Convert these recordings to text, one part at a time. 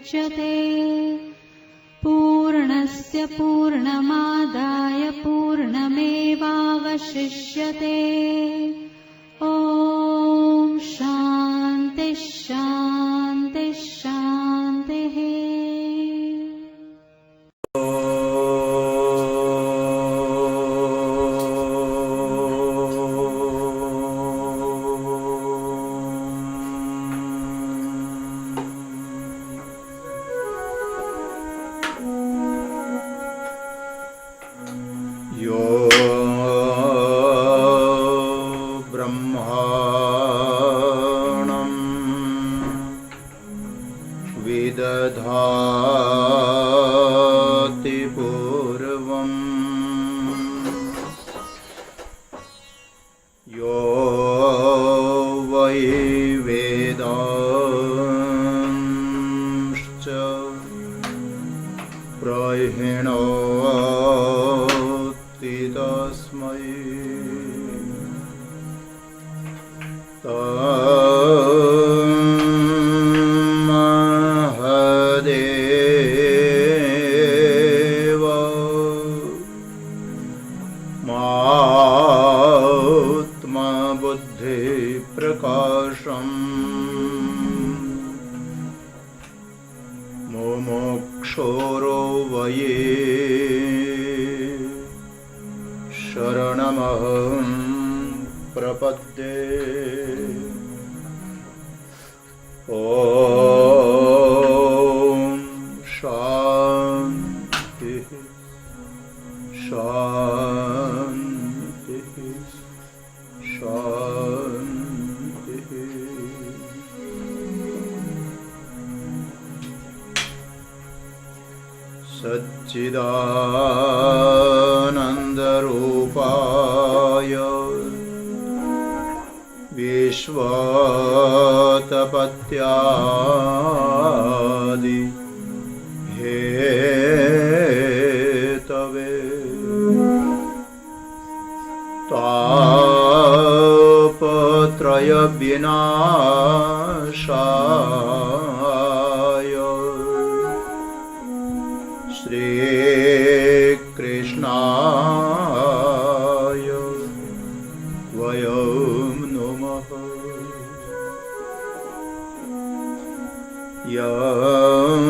मुच्यते। पूर्णस्य पूर्णमादाय पूर्णमेवावशिष्यते। ॐ शान्ति शान्ति शान्तिः। विदधाति पूर्वम् यो वै वेदांश्च प्रहिणोति तस्मै मुमुक्षोरो वये शरणमहं प्रपद्ये। ॐ शान्तिः शान्तिः शान्तिः। सच्चिदानन्दरूपाय विश्वोत्पत्त्यादि हेतवे तापत्रय विनाशाय श्रीकृष्णाय वयं नमः। यं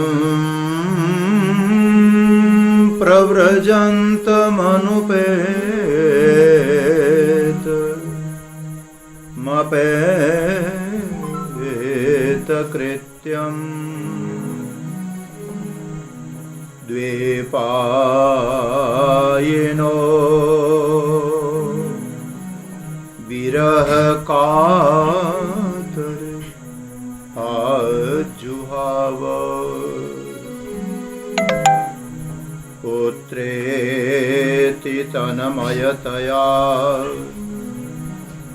प्रव्रजन्तमनुपेतमपेतकृत्यम् द्वैपायनो विरहकातर आजुहाव। पुत्रेति तन्मयतया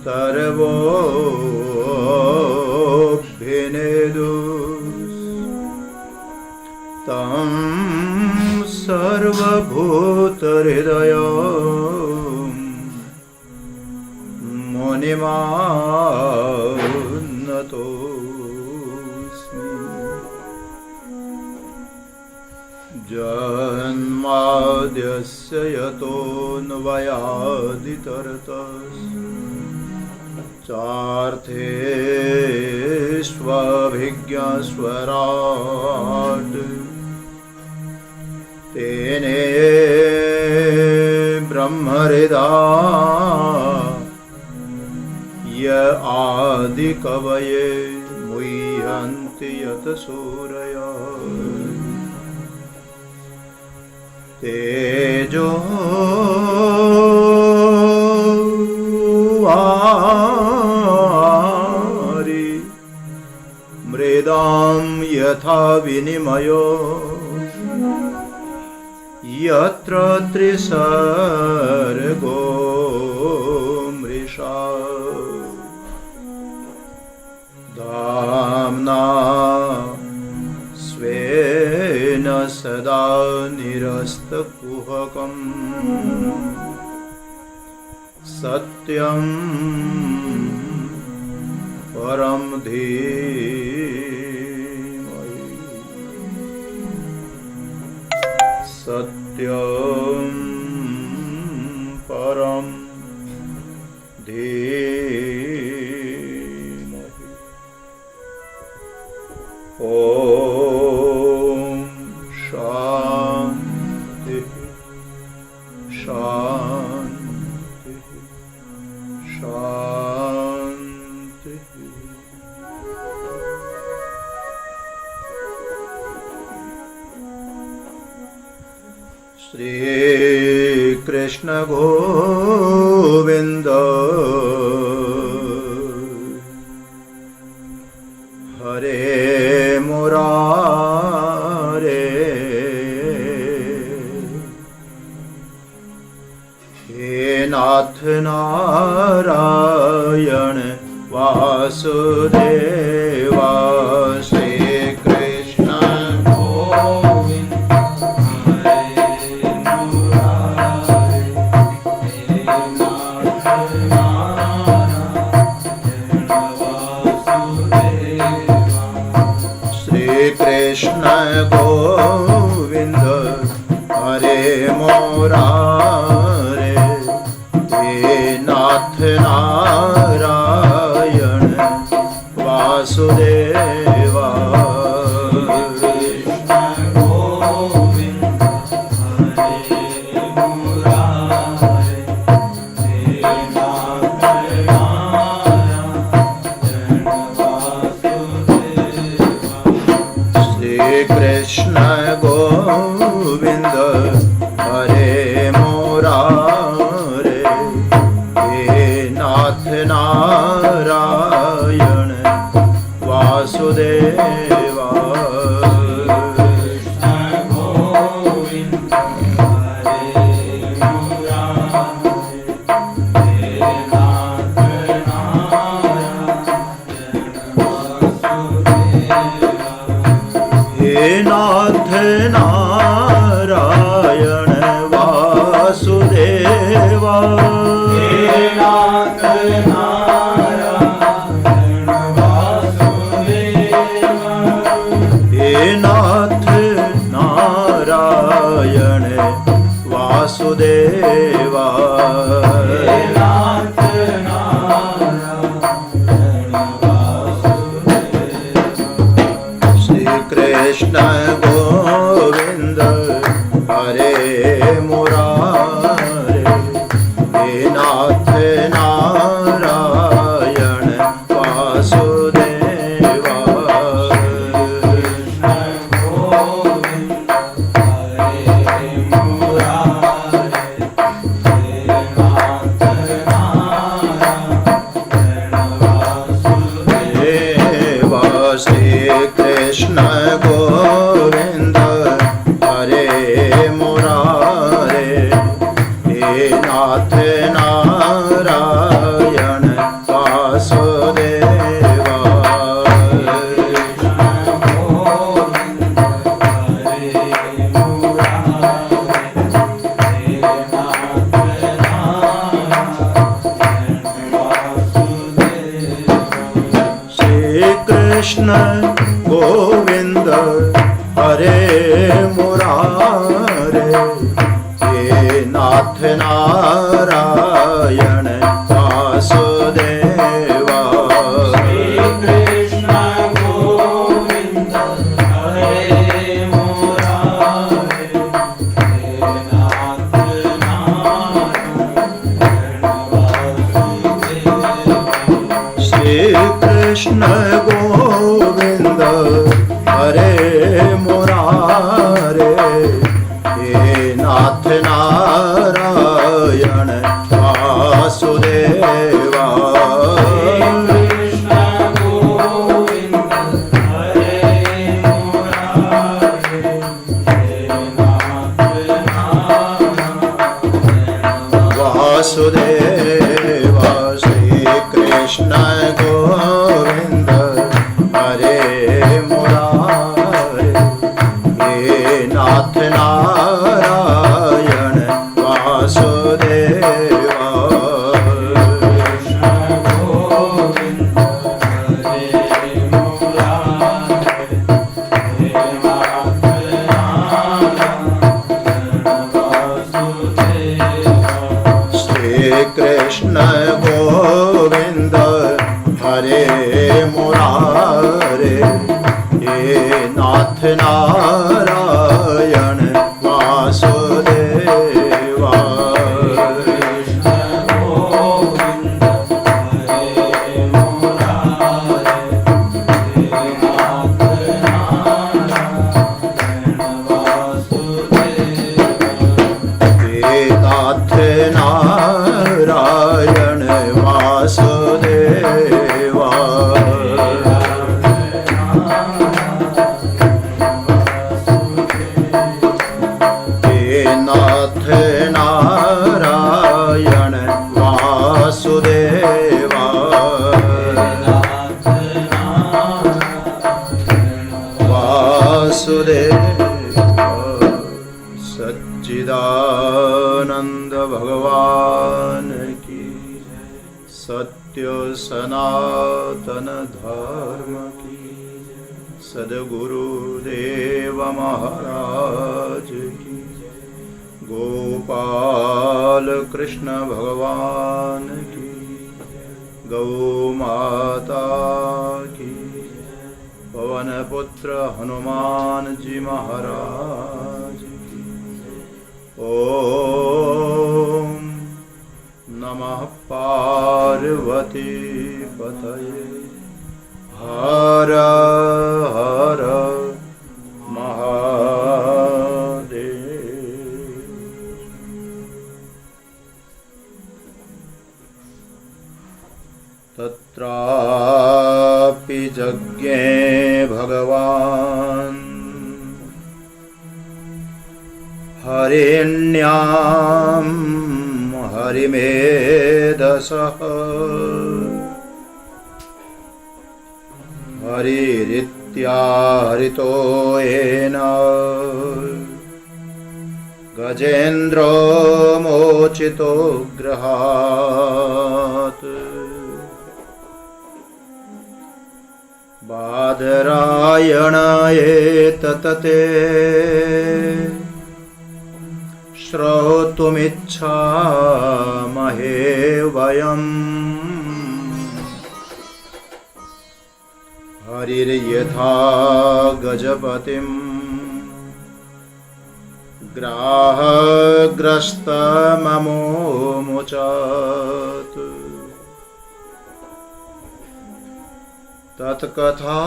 सर्वोऽभिनेदुः तं सर्वभूतहृदयं मुनिमानतोऽस्मि। जन्माद्यस्य यतोऽन्वयादितरतश्चार्थेष्वभिज्ञस्वराट् तेने ब्रह्महृदाय आदिकवये मुह्यन्ति यतसूरयः। तेजो वारि मृदां यथा विनिमयो यत्र त्रिसर्गो मृषा धाम्ना स्वेन सदा निरस्तकुहकं सत्यं परं धीमहि। सत्यं परं धीमहि। ॐ शान्ति शान्ति शान्ति। श्री कृष्ण गोविंद हरे मुरारे, हे नाथ नारायण वासुदेवा। श्री कृष्ण गोविंद कृष्ण गोविंद हरे मुरारे, हे नाथ नारायण वासुदेवा। कृष्ण गोविंद हरे मुरारे, हे नाथ नारायण वासुदेवा। हे नाथ नारायण वासुदेवा। हे नाथ नारायण वासुदेवा। हे नाथ नारायण वासुदेवा। हे नाथ कृष्ण गोविंद हरे मुरारे, हे नाथ नारायण वासुदेवा। कृष्ण गोविंद हरे मुरारे, हे नाथ नारायण वासुदेवा। श्री कृष्ण गोविंद हरे मुरारे, हे नाथ नारायण वासुदेवा। श्री कृष्ण गोविंद हरे मुरारे, हे नाथ नारायण वासुदेवा। श्री कृष्ण गोविंद हरे मुरारे, हे नाथ नारायण वासुदेवा। श्री कृष्ण गोविंद हरे मुरारे, हे नाथ नारायण वासुदेवा। कृष्ण गोविंद हरे मुरारे, हे नाथ नारायण वासुदेवा। श्री कृष्ण गोविंद हरे मुरारे, हे नाथ नारायण वासुदेवा। नारायण वासुदेवा नारायण वासुदेवा नाथ नारायण वासुदेवा वासुदेवा सच्चिदानंद भगवान की सत्य सनातन धर्म की सद्गुरुदेव महाराज की गोपाल कृष्ण भगवान की गौ माता की पवन पुत्र हनुमान जी महाराज की ओम नमः पार्वती पतये हर हर महादेव। तत्रापि यज्ञे भगवान् हरिण्यां हरिमेधसः हरिरित्याहरितो येन गजेन्द्रो मोचितो गृहात् बादरायण एतते श्रोतुमिच्छामहे वयम् हरिर्यथा गजपतिं ग्राहग्रस्तममोमुचात् तत्कथा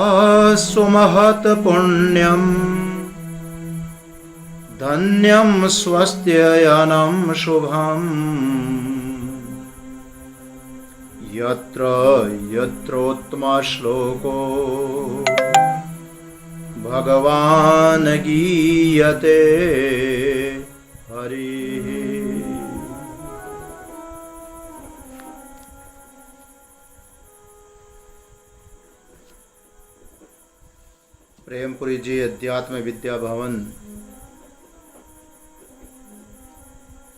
सुमहत् पुण्यम् धन्यं स्वस्त्ययनं शुभम् यत्र यत्रोत्तमा श्लोको भगवान् गीयते हरिः। प्रेमपुरी जी अध्यात्म विद्या भवन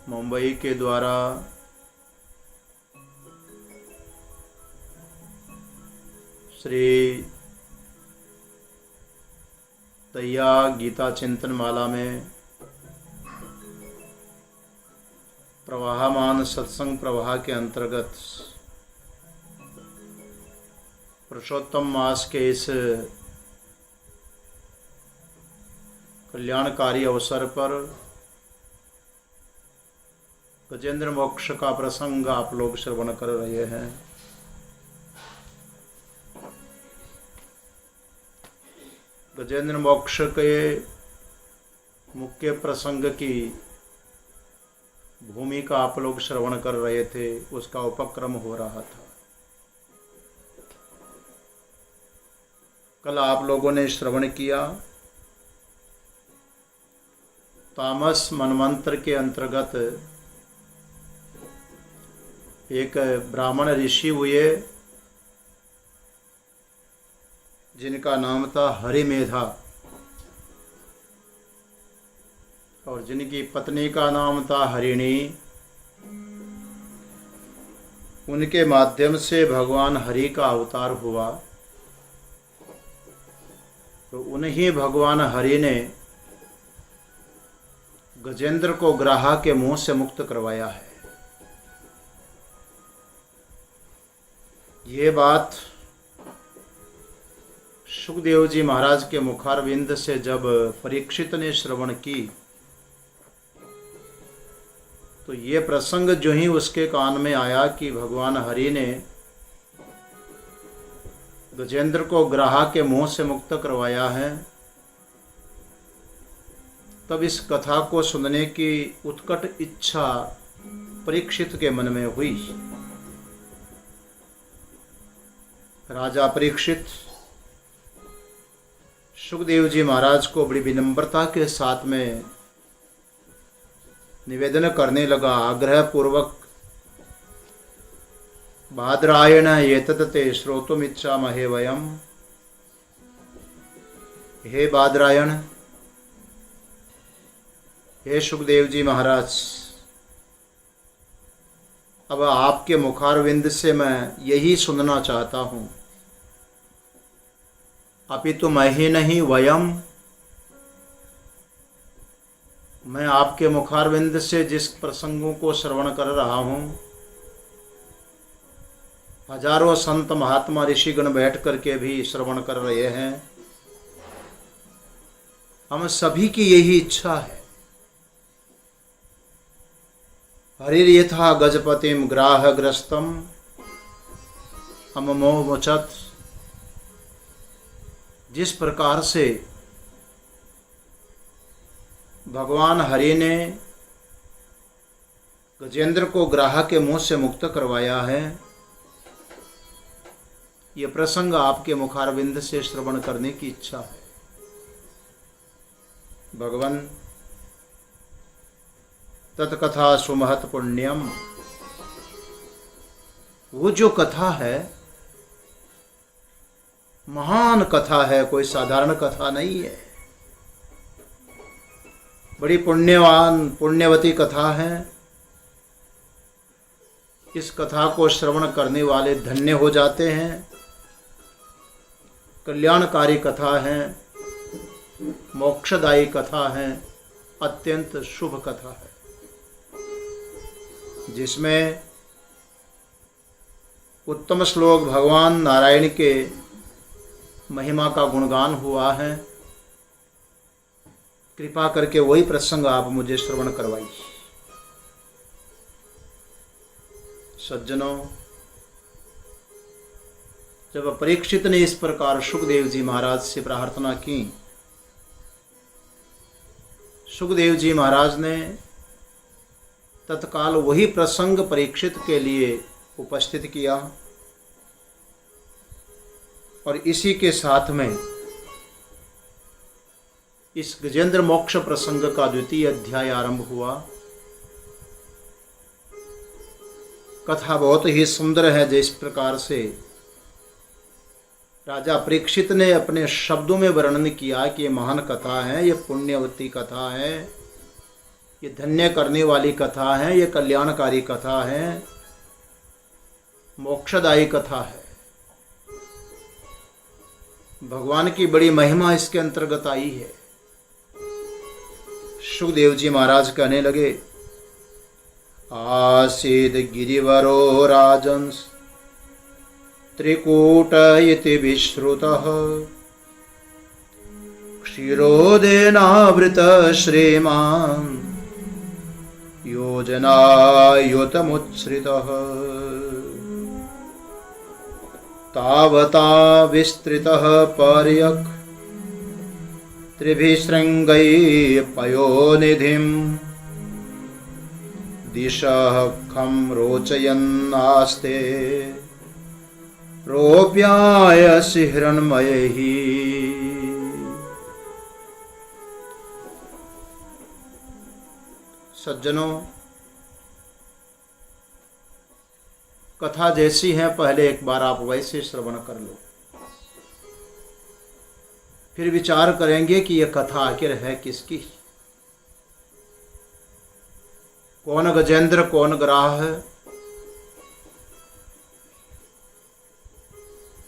मुंबई के द्वारा श्री तैया गीता चिंतन माला में प्रवाहमान सत्संग प्रवाह के अंतर्गत पुरुषोत्तम मास के इस कल्याणकारी अवसर पर गजेंद्र मोक्ष का प्रसंग आप लोग श्रवण कर रहे हैं। गजेंद्र मोक्ष के मुख्य प्रसंग की भूमिका आप लोग श्रवण कर रहे थे, उसका उपक्रम हो रहा था। कल आप लोगों ने श्रवण किया तामस मनवंतर के अंतर्गत एक ब्राह्मण ऋषि हुए जिनका नाम था हरिमेधा और जिनकी पत्नी का नाम था हरिणी। उनके माध्यम से भगवान हरि का अवतार हुआ। तो उन्हीं भगवान हरि ने गजेंद्र को ग्राह के मुंह से मुक्त करवाया है। ये बात सुखदेव जी महाराज के मुखारविंद से जब परीक्षित ने श्रवण की तो ये प्रसंग जो ही उसके कान में आया कि भगवान हरि ने गजेंद्र को ग्राह के मुंह से मुक्त करवाया है, तब इस कथा को सुनने की उत्कट इच्छा परीक्षित के मन में हुई। राजा परीक्षित सुखदेव जी महाराज को बड़ी विनम्रता के साथ में निवेदन करने लगा, आग्रह पूर्वक, भाद्रायण एतत् श्रोतुमिच्छामहे वयम्। हे भाद्रायण, हे सुखदेव जी महाराज, अब आपके मुखारविंद से मैं यही सुनना चाहता हूँ। अपितु मैं ही नहीं, वयम, मैं आपके मुखारविंद से जिस प्रसंगों को श्रवण कर रहा हूँ, हजारों संत महात्मा ऋषिगण बैठ करके भी श्रवण कर रहे हैं, हम सभी की यही इच्छा है। हरिर्यथा गजपतिम ग्राहग्रस्तम अममोमुचत। जिस प्रकार से भगवान हरि ने गजेंद्र को ग्राह के मुंह से मुक्त करवाया है, यह प्रसंग आपके मुखारविंद से श्रवण करने की इच्छा है। भगवान, तत्कथा सुमहत पुण्यम। वो जो कथा है महान कथा है, कोई साधारण कथा नहीं है, बड़ी पुण्यवान पुण्यवती कथा है। इस कथा को श्रवण करने वाले धन्य हो जाते हैं। कल्याणकारी कथा है, मोक्षदायी कथा है, अत्यंत शुभ कथा है, जिसमें उत्तम श्लोक भगवान नारायण के महिमा का गुणगान हुआ है। कृपा करके वही प्रसंग आप मुझे श्रवण करवाइए। सज्जनों, जब परीक्षित ने इस प्रकार सुखदेव जी महाराज से प्रार्थना की, सुखदेव जी महाराज ने तत्काल वही प्रसंग परीक्षित के लिए उपस्थित किया और इसी के साथ में इस गजेंद्र मोक्ष प्रसंग का द्वितीय अध्याय आरंभ हुआ। कथा बहुत ही सुंदर है। जिस प्रकार से राजा परीक्षित ने अपने शब्दों में वर्णन किया कि ये महान कथा है, ये पुण्यवती कथा है, ये धन्य करने वाली कथा है, ये कल्याणकारी कथा है, मोक्षदायी कथा है। भगवान की बड़ी महिमा इसके अंतर्गत आई है। सुखदेव जी महाराज कहने लगे, आसीद गिरिवरो राजंस त्रिकूट इति विश्रुतः क्षीरोदेनावृत श्रीमान् योजनायुतमुच्छ्रितः तावता विस्तृतः पर्यक् त्रिभिशृङ्गैः पयोनिधिं दिशः खं रोचयन्नास्ते रोप्यायसि हिरण्मयैः। सज्जनों, कथा जैसी है, पहले एक बार आप वैसे श्रवण कर लो, फिर विचार करेंगे कि यह कथा आखिर है किसकी। कौन गजेंद्र, कौन ग्राह है।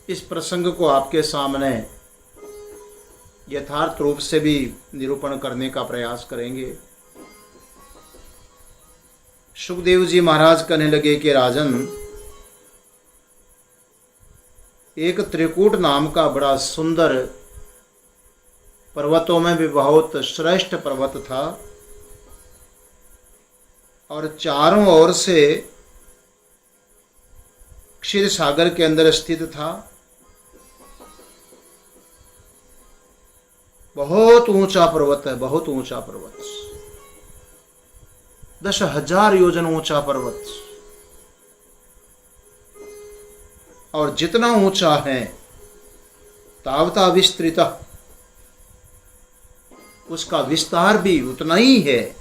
इस प्रसंग को आपके सामने यथार्थ रूप से भी निरूपण करने का प्रयास करेंगे। सुखदेव जी महाराज कहने लगे कि राजन, एक त्रिकूट नाम का बड़ा सुंदर, पर्वतों में भी बहुत श्रेष्ठ पर्वत था और चारों ओर से क्षीर सागर के अंदर स्थित था। बहुत ऊंचा पर्वत है, बहुत ऊंचा पर्वत, 10,000 योजन ऊंचा पर्वत। और जितना ऊंचा है तावता विस्तृत, उसका विस्तार भी उतना ही है।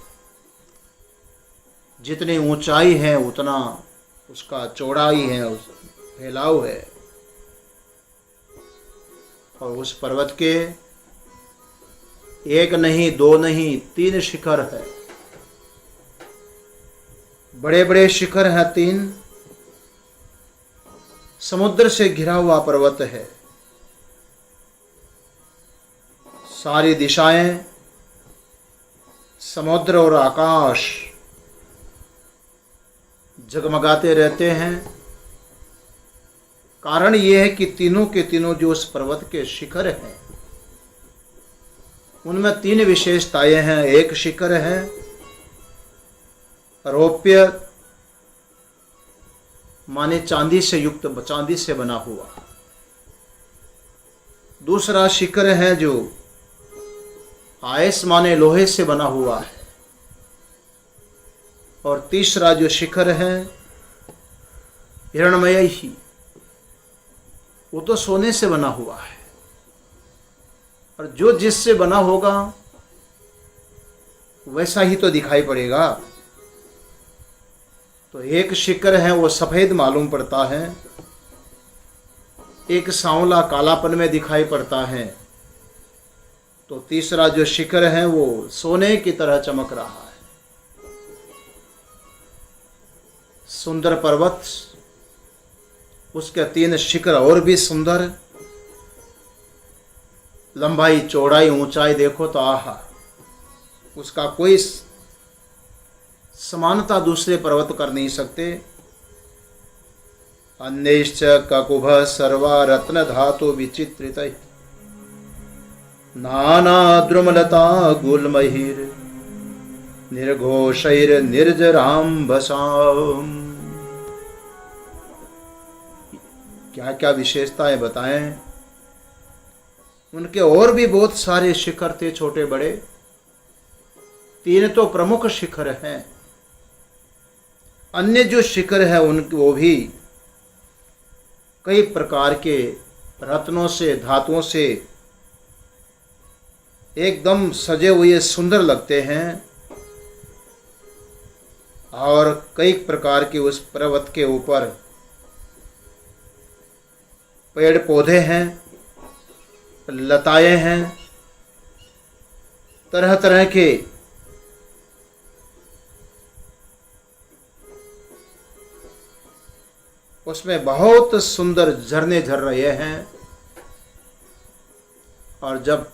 जितनी ऊंचाई है उतना उसका चौड़ाई है, उस फैलाव है। और उस पर्वत के एक नहीं, दो नहीं, 3 शिखर है। बड़े बड़े शिखर हैं 3। समुद्र से घिरा हुआ पर्वत है। सारी दिशाएं, समुद्र और आकाश जगमगाते रहते हैं। कारण यह है कि तीनों के तीनों जो उस पर्वत के शिखर हैं उनमें 3 विशेषताएं हैं। एक शिखर है रौप्य, माने चांदी से युक्त, चांदी से बना हुआ। दूसरा शिखर है जो आयस माने लोहे से बना हुआ है। और तीसरा जो शिखर है हिरणमय ही, वो तो सोने से बना हुआ है। और जो जिससे बना होगा वैसा ही तो दिखाई पड़ेगा। तो एक शिखर है वो सफेद मालूम पड़ता है, एक सांवला कालापन में दिखाई पड़ता है, तो तीसरा जो शिखर है वो सोने की तरह चमक रहा है। सुंदर पर्वत, उसके 3 शिखर और भी सुंदर। लंबाई, चौड़ाई, ऊंचाई देखो तो आहा, उसका कोई समानता दूसरे पर्वत कर नहीं सकते। अन्यश्च ककुभ सर्वा रत्न धातु विचित्रित नाना द्रुमलता गुलमहिर निर्घोषैर निर्जराम्बसाम। क्या क्या विशेषताएं बताएं। उनके और भी बहुत सारे शिखर थे, छोटे बड़े। 3 तो प्रमुख शिखर हैं। अन्य जो शिखर है उनके वो भी कई प्रकार के रत्नों से, धातुओं से एकदम सजे हुए सुंदर लगते हैं। और कई प्रकार के उस पर्वत के ऊपर पेड़ पौधे हैं, लताएं हैं, तरह तरह के उसमें बहुत सुंदर झरने झर रहे हैं। और जब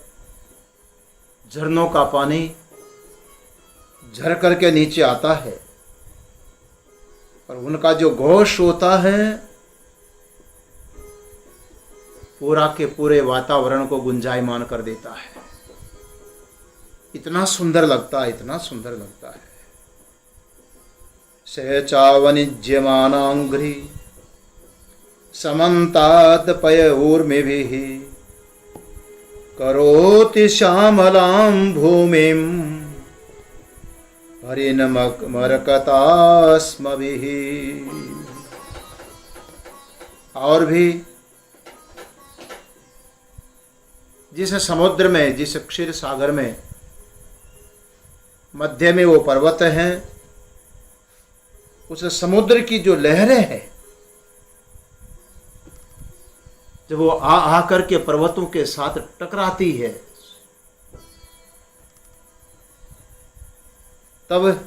झरनों का पानी झर करके नीचे आता है और उनका जो घोष होता है पूरा के पूरे वातावरण को गुंजायमान कर देता है। इतना सुंदर लगता है, इतना सुंदर लगता है। सहचावनिज्यमानांघ्रि समन्तात् पयऊर्मिभिः करोति श्यामलां भूमिं हरिणमरकतास्मभिः। और भी जिस समुद्र में, जिस क्षीर सागर में मध्य में वो पर्वत हैं, उस समुद्र की जो लहरें हैं जब वो आ करके पर्वतों के साथ टकराती है तब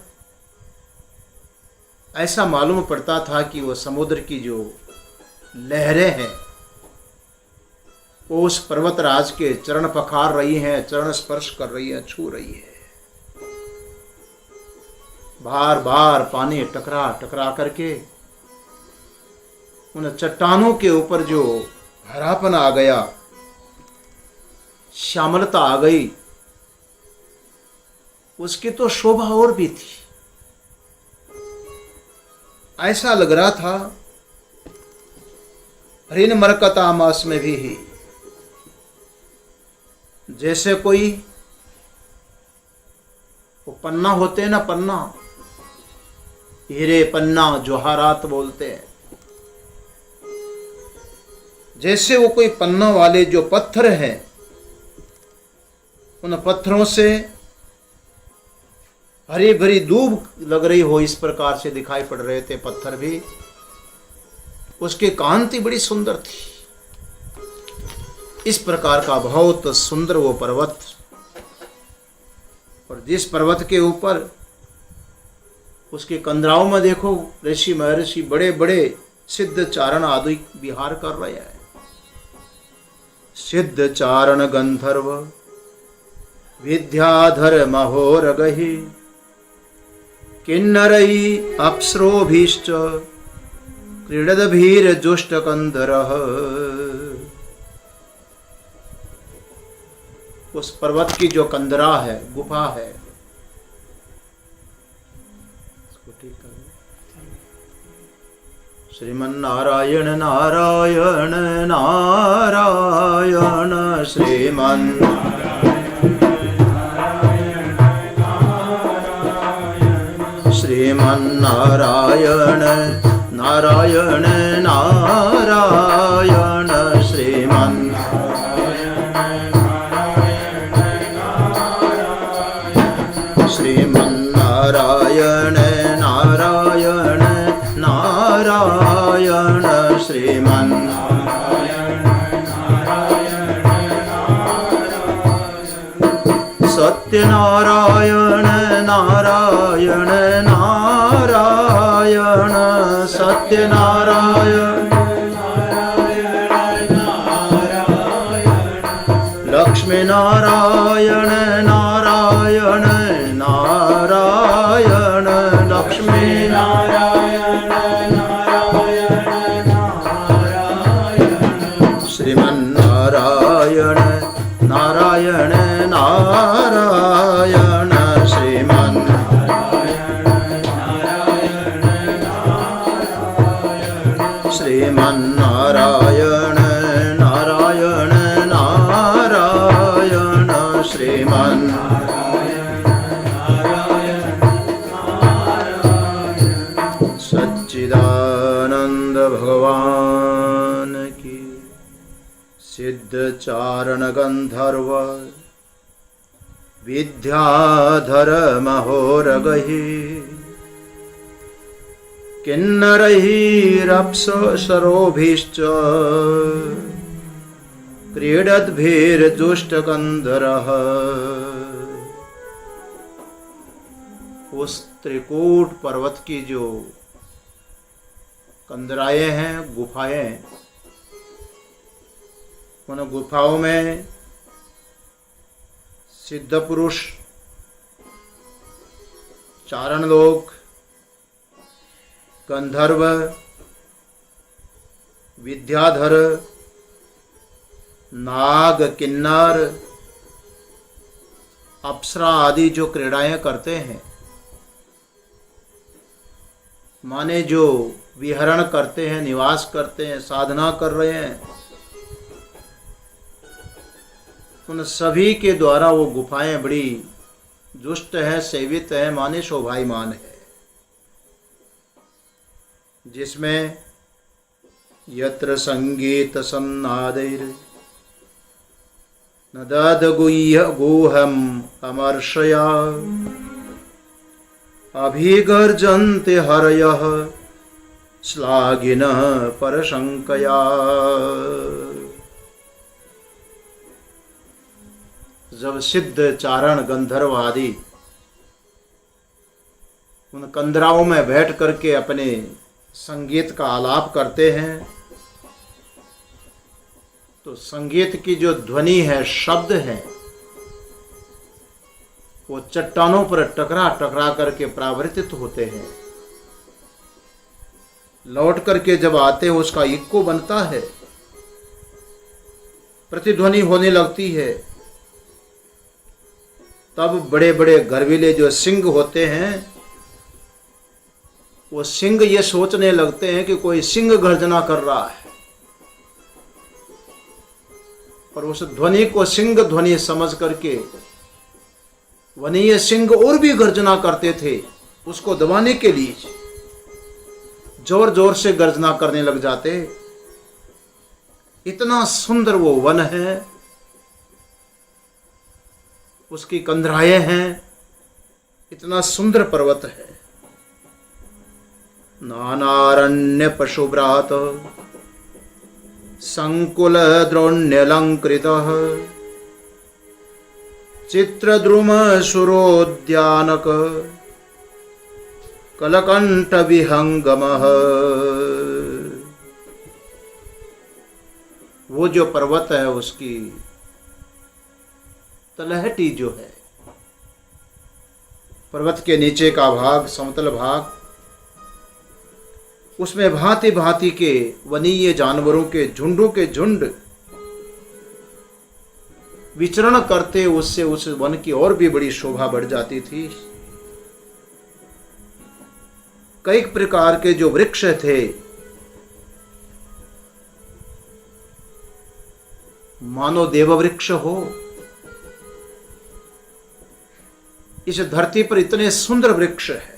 ऐसा मालूम पड़ता था कि वो समुद्र की जो लहरें हैं वो उस पर्वतराज के चरण पखार रही हैं, चरण स्पर्श कर रही हैं, छू रही है। बार बार पानी टकरा टकरा करके उन चट्टानों के ऊपर जो हरापन आ गया, श्यामलता आ गई, उसकी तो शोभा और भी थी। ऐसा लग रहा था हरिण मरकता मास में भी ही जैसे कोई वो पन्ना होते हैं ना, पन्ना, हीरे पन्ना जोहारात बोलते हैं, जैसे वो कोई पन्ना वाले जो पत्थर हैं, उन पत्थरों से हरी भरी दूब लग रही हो, इस प्रकार से दिखाई पड़ रहे थे पत्थर भी। उसकी कांति बड़ी सुंदर थी। इस प्रकार का बहुत सुंदर वो पर्वत, और जिस पर्वत के ऊपर उसके कंदराओं में देखो ऋषि महर्षि बड़े बड़े सिद्ध चारण आदि विहार कर रहे हैं। सिद्ध चारण गंधर्व विद्याधर महोरगहि किन्नरई अप्सरोभिश्च क्रीडदभीर जुष्टकंधरः। उस पर्वत की जो कंदरा है, गुफा है, श्रीमन्नारायण नारायण नारायण श्रीमन्नारायण नारायण नारायण श्रीमन्नारायण नारायण नारायण सत्यनारायण नारायण नारायण सत्यनारायण लक्ष्मी नारायण नारायण नारायण लक्ष्मी नारायण श्रीमन्नारायण नारायण नारायण श्रीमन्नारायण नारायण नारायण सच्चिदानंद भगवान की। सिद्ध चारण गंधर्व विद्याधर महोरगहि किन्नरैरप्सरोभिश्च क्रीडद्भिर्जुष्टकंधरः। उस त्रिकूट पर्वत की जो कंदराएं हैं, गुफाएं, उन गुफाओं में सिद्ध पुरुष, चारण लोग, गंधर्व, विद्याधर, नाग, किन्नर, अप्सरा आदि जो क्रीड़ाएं करते हैं, माने जो विहरण करते हैं, निवास करते हैं, साधना कर रहे हैं, उन सभी के द्वारा वो गुफाएं बड़ी जुष्ट है, सेवित है, माने शोभायमान है, जिसमें यत्र संगीत सन्नादैर नदद गुह्यम अमर्षया अभिगर्जन्ते हरयः श्लाघिनः परशंकया। जब सिद्ध चारण गंधर्व आदि उन कंदराओं में बैठ करके अपने संगीत का आलाप करते हैं, तो संगीत की जो ध्वनि है, शब्द है, वो चट्टानों पर टकरा टकरा करके परावर्तित होते हैं, लौट करके जब आते हैं उसका इक्को बनता है, प्रतिध्वनि होने लगती है, तब बड़े बड़े गर्वीले जो सिंह होते हैं वो सिंह ये सोचने लगते हैं कि कोई सिंह गर्जना कर रहा है, और उस ध्वनि को सिंह ध्वनि समझ करके वनीय सिंह और भी गर्जना करते थे। उसको दबाने के लिए जोर जोर से गर्जना करने लग जाते। इतना सुंदर वो वन है, उसकी कंदराएं हैं, इतना सुंदर पर्वत है। नानारण्य पशुभ्रात संकुल द्रोण्यलंकृतः चित्रद्रुम सुरोद्यानक कलकंठ विहंगमः। वो जो पर्वत है उसकी तलहटी जो है, पर्वत के नीचे का भाग, समतल भाग, उसमें भांति भांति के वनीय जानवरों के झुंडों के झुंड विचरण करते, उससे उस वन की और भी बड़ी शोभा बढ़ जाती थी। कई प्रकार के जो वृक्ष थे, मानो देव वृक्ष हो। इस धरती पर इतने सुंदर वृक्ष है,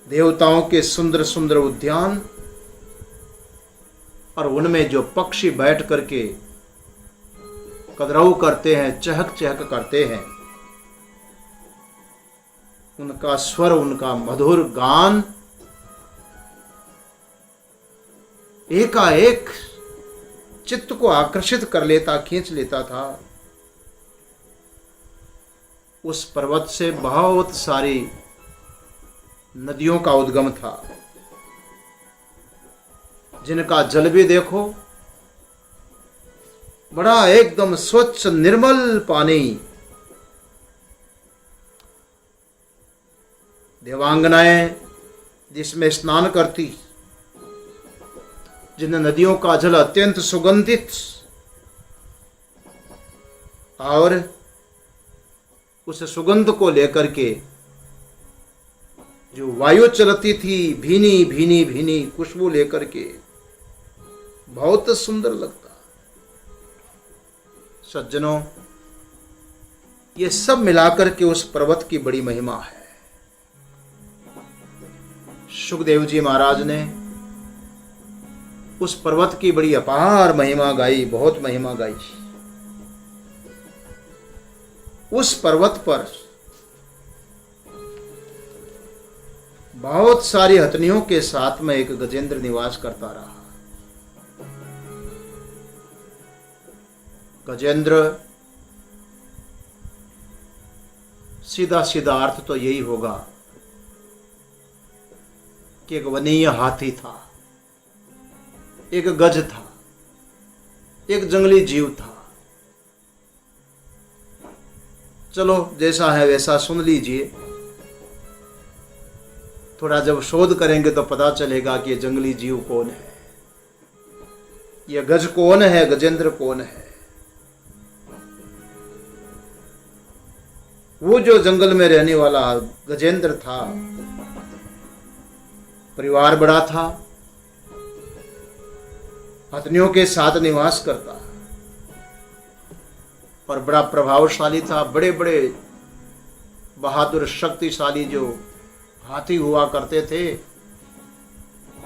देवताओं के सुंदर सुंदर उद्यान, और उनमें जो पक्षी बैठ करके कदरऊ करते हैं, चहक चहक करते हैं, उनका स्वर, उनका मधुर गान एकाएक चित्त को आकर्षित कर लेता, खींच लेता था। उस पर्वत से बहुत सारी नदियों का उद्गम था, जिनका जल भी देखो बड़ा एकदम स्वच्छ निर्मल पानी। देवांगनाएं जिसमें स्नान करती, जिन नदियों का जल अत्यंत सुगंधित, और उस सुगंध को लेकर के जो वायु चलती थी, भीनी भीनी भीनी खुशबू लेकर के, बहुत सुंदर लगता। सज्जनों, ये सब मिलाकर के उस पर्वत की बड़ी महिमा है। सुखदेव जी महाराज ने उस पर्वत की बड़ी अपार महिमा गाई, बहुत महिमा गाई। उस पर्वत पर बहुत सारी हथनियों के साथ में एक गजेंद्र निवास करता रहा। गजेंद्र, सीधा सीधा अर्थ तो यही होगा कि एक वनीय हाथी था, एक गज था, एक जंगली जीव था। चलो जैसा है वैसा सुन लीजिए, थोड़ा जब शोध करेंगे तो पता चलेगा कि ये जंगली जीव कौन है, ये गज कौन है, गजेंद्र कौन है। वो जो जंगल में रहने वाला गजेंद्र था, परिवार बड़ा था, हथनियों के साथ निवास करता और बड़ा प्रभावशाली था। बड़े बड़े बहादुर शक्तिशाली जो हाथी हुआ करते थे,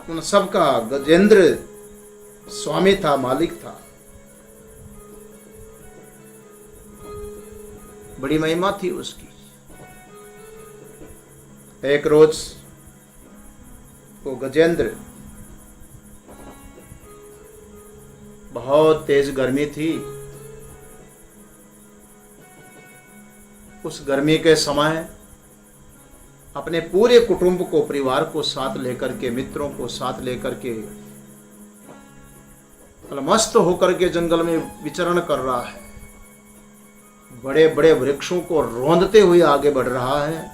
उन सब का गजेंद्र स्वामी था, मालिक था। बड़ी महिमा थी उसकी। एक रोज वो गजेंद्र, बहुत तेज गर्मी थी, उस गर्मी के समय अपने पूरे कुटुंब को, परिवार को साथ लेकर के, मित्रों को साथ लेकर के मस्त होकर के जंगल में विचरण कर रहा है। बड़े बड़े वृक्षों को रौंदते हुए आगे बढ़ रहा है।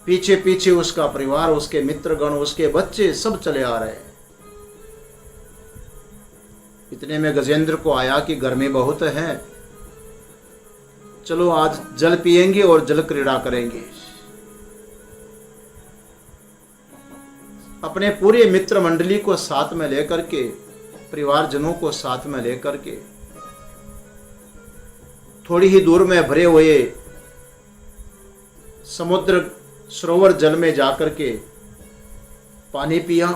पीछे पीछे उसका परिवार, उसके मित्रगण, उसके बच्चे सब चले आ रहे हैं। इतने में गजेंद्र को आया कि गर्मी बहुत है, चलो आज जल पिएंगे और जल क्रीड़ा करेंगे। अपने पूरे मित्र मंडली को साथ में लेकर के, परिवारजनों को साथ में लेकर के थोड़ी ही दूर में भरे हुए समुद्र सरोवर जल में जाकर के पानी पिया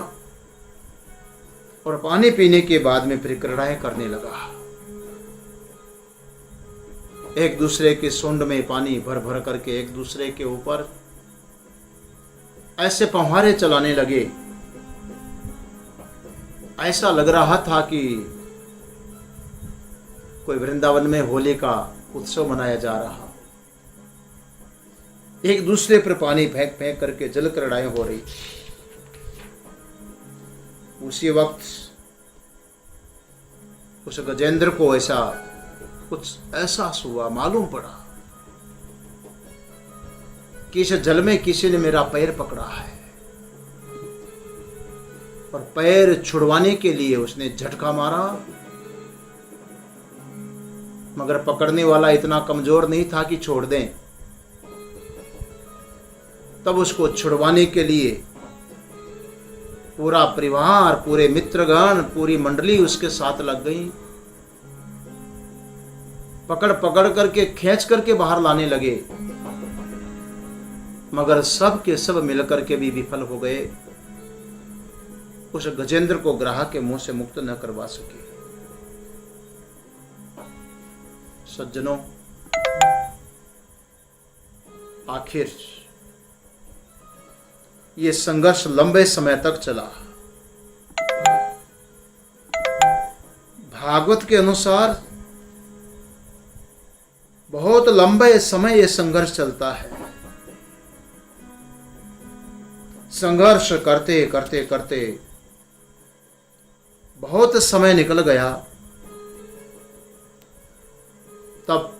और पानी पीने के बाद में फिर क्रीड़ाएं करने लगा। एक दूसरे के सूंड में पानी भर भर करके एक दूसरे के ऊपर ऐसे फव्वारे चलाने लगे। ऐसा लग रहा था कि कोई वृंदावन में होली का उत्सव मनाया जा रहा। एक दूसरे पर पानी फेंक फेंक करके जल क्रीड़ाएं हो रही थी। उसी वक्त उस गजेंद्र को ऐसा कुछ एहसास हुआ, मालूम पड़ा कि इस जल में किसी ने मेरा पैर पकड़ा है, और पैर छुड़वाने के लिए उसने झटका मारा, मगर पकड़ने वाला इतना कमजोर नहीं था कि छोड़ दें। तब उसको छुड़वाने के लिए पूरा परिवार, पूरे मित्रगण, पूरी मंडली उसके साथ लग गई। पकड़ पकड़ करके खींच करके बाहर लाने लगे, मगर सब के सब मिलकर के भी विफल हो गए। उस गजेंद्र को ग्राह के मुंह से मुक्त न करवा सके। सज्जनों, आखिर ये संघर्ष लंबे समय तक चला। भागवत के अनुसार बहुत लंबे समय ये संघर्ष चलता है। संघर्ष करते करते करते बहुत समय निकल गया। तब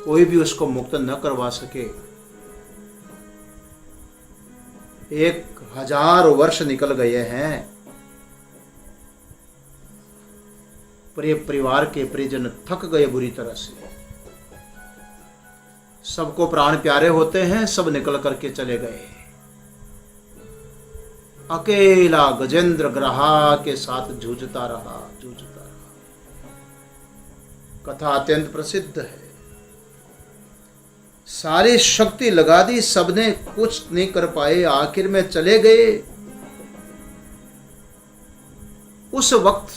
कोई भी उसको मुक्त न करवा सके। 1000 वर्ष निकल गए हैं। परिवार के परिजन थक गए बुरी तरह से। सबको प्राण प्यारे होते हैं, सब निकल करके चले गए। अकेला गजेंद्र ग्रहा के साथ जूझता रहा। कथा अत्यंत प्रसिद्ध है। सारी शक्ति लगा दी, सबने कुछ नहीं कर पाए, आखिर में चले गए। उस वक्त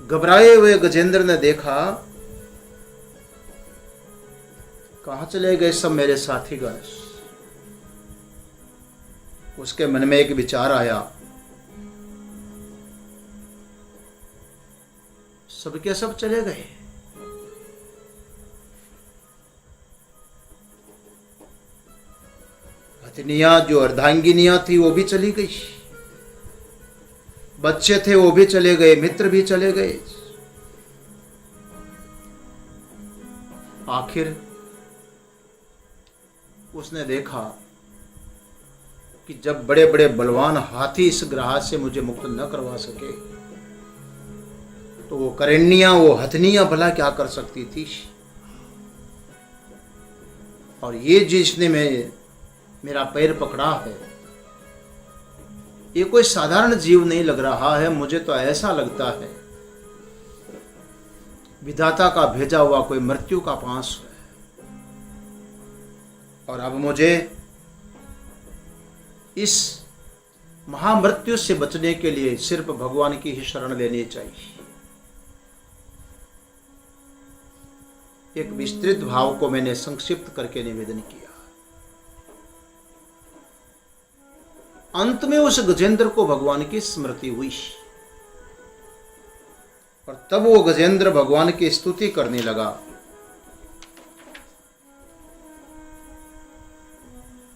घबराए हुए गजेंद्र ने देखा, कहां चले गए सब मेरे साथीगण। उसके मन में एक विचार आया, सबके सब चले गए, हथिनियां जो अर्धांगिनियां थी वो भी चली गई, बच्चे थे वो भी चले गए, मित्र भी चले गए। आखिर उसने देखा कि जब बड़े बड़े बलवान हाथी इस ग्राह से मुझे मुक्त न करवा सके, तो वो करेणियां, वो हथनियां भला क्या कर सकती थी। और ये जिसने मेरा पैर पकड़ा है, ये कोई साधारण जीव नहीं लग रहा है। मुझे तो ऐसा लगता है विधाता का भेजा हुआ कोई मृत्यु का पास है। और अब मुझे इस महामृत्यु से बचने के लिए सिर्फ भगवान की ही शरण लेनी चाहिए। एक विस्तृत भाव को मैंने संक्षिप्त करके निवेदन किया। अंत में उस गजेंद्र को भगवान की स्मृति हुई, और तब वो गजेंद्र भगवान की स्तुति करने लगा।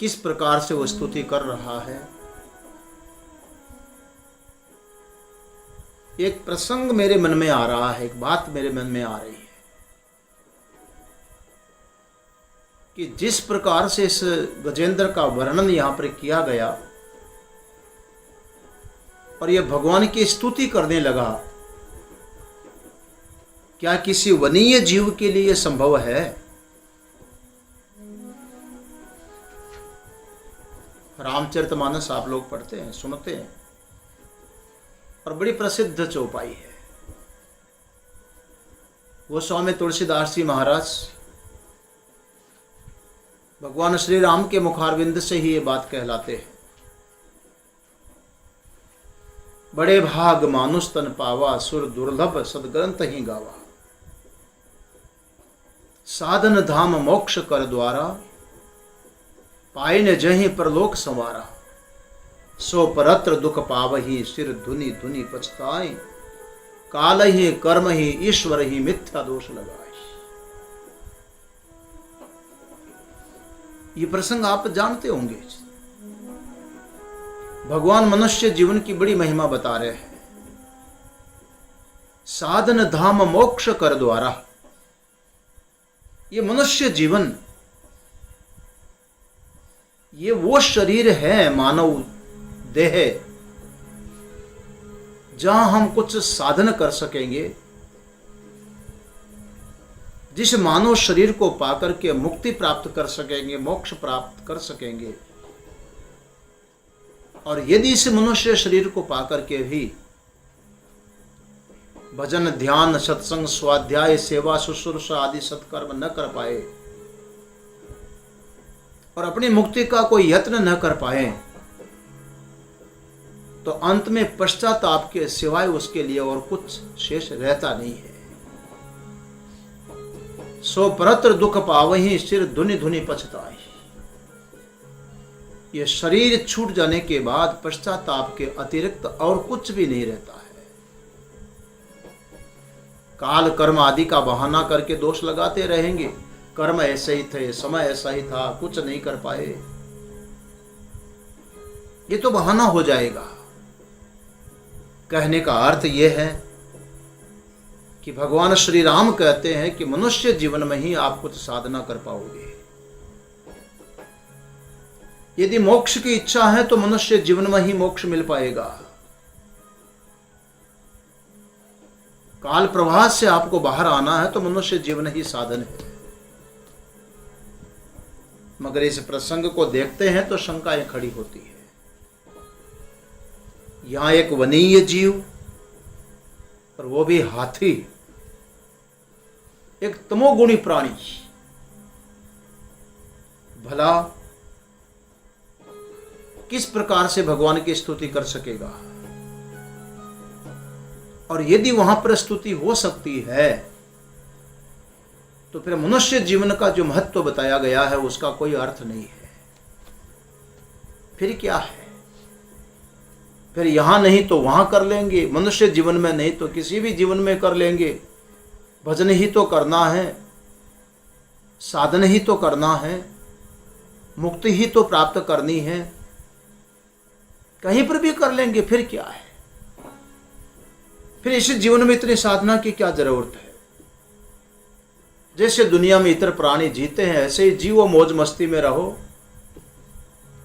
किस प्रकार से वो स्तुति कर रहा है, एक प्रसंग मेरे मन में आ रहा है, एक बात मेरे मन में आ रही है कि जिस प्रकार से इस गजेंद्र का वर्णन यहां पर किया गया, और यह भगवान की स्तुति करने लगा। क्या किसी वनीय जीव के लिए यह संभव है? रामचरितमानस आप लोग पढ़ते हैं, सुनते हैं, और बड़ी प्रसिद्ध चौपाई है। वो स्वामी तुलसीदास जी महाराज भगवान श्री राम के मुखारविंद से ही ये बात कहलाते हैं। बड़े भाग मानुष तन पावा, सुर दुर्लभ सदग्रंथ ही गावा। साधन धाम मोक्ष कर द्वारा, पाए न जहीं परलोक संवारा। सो परत्र दुख पावही, सिर धुनि धुनि पछताए। काल ही कर्म ही ईश्वर ही मिथ्या दोष लगाए। ये प्रसंग आप जानते होंगे। भगवान मनुष्य जीवन की बड़ी महिमा बता रहे हैं। साधन धाम मोक्ष कर द्वारा, ये मनुष्य जीवन, ये वो शरीर है, मानव देह, जहां हम कुछ साधन कर सकेंगे, जिस मानव शरीर को पाकर के मुक्ति प्राप्त कर सकेंगे, मोक्ष प्राप्त कर सकेंगे। और यदि इस मनुष्य शरीर को पाकर के भी भजन ध्यान सत्संग स्वाध्याय सेवा शुश्रूषा आदि सत्कर्म न कर पाए और अपनी मुक्ति का कोई यत्न न कर पाए, तो अंत में पश्चाताप के सिवाय उसके लिए और कुछ शेष रहता नहीं है। सो परत्र दुख पावही, सिर धुनि धुनि पछताई। ये शरीर छूट जाने के बाद पश्चाताप के अतिरिक्त और कुछ भी नहीं रहता है। काल कर्म आदि का बहाना करके दोष लगाते रहेंगे। कर्म ऐसे ही थे, समय ऐसा ही था, कुछ नहीं कर पाए, ये तो बहाना हो जाएगा। कहने का अर्थ यह है कि भगवान श्री राम कहते हैं कि मनुष्य जीवन में ही आप कुछ साधना कर पाओगे। यदि मोक्ष की इच्छा है तो मनुष्य जीवन में ही मोक्ष मिल पाएगा। काल प्रवाह से आपको बाहर आना है तो मनुष्य जीवन ही साधन है। मगर इस प्रसंग को देखते हैं तो शंकाएं खड़ी होती है। यहां एक वनीय जीव, और वो भी हाथी, एक तमोगुणी प्राणी, भला किस प्रकार से भगवान की स्तुति कर सकेगा? और यदि वहां पर स्तुति हो सकती है तो फिर मनुष्य जीवन का जो महत्व बताया गया है उसका कोई अर्थ नहीं है। फिर क्या है? फिर यहां नहीं तो वहां कर लेंगे, मनुष्य जीवन में नहीं तो किसी भी जीवन में कर लेंगे। भजन ही तो करना है, साधन ही तो करना है, मुक्ति ही तो प्राप्त करनी है, कहीं पर भी कर लेंगे। फिर क्या है? फिर इस जीवन में इतनी साधना की क्या जरूरत है? जैसे दुनिया में इतर प्राणी जीते हैं ऐसे ही जीवो, मौज मस्ती में रहो।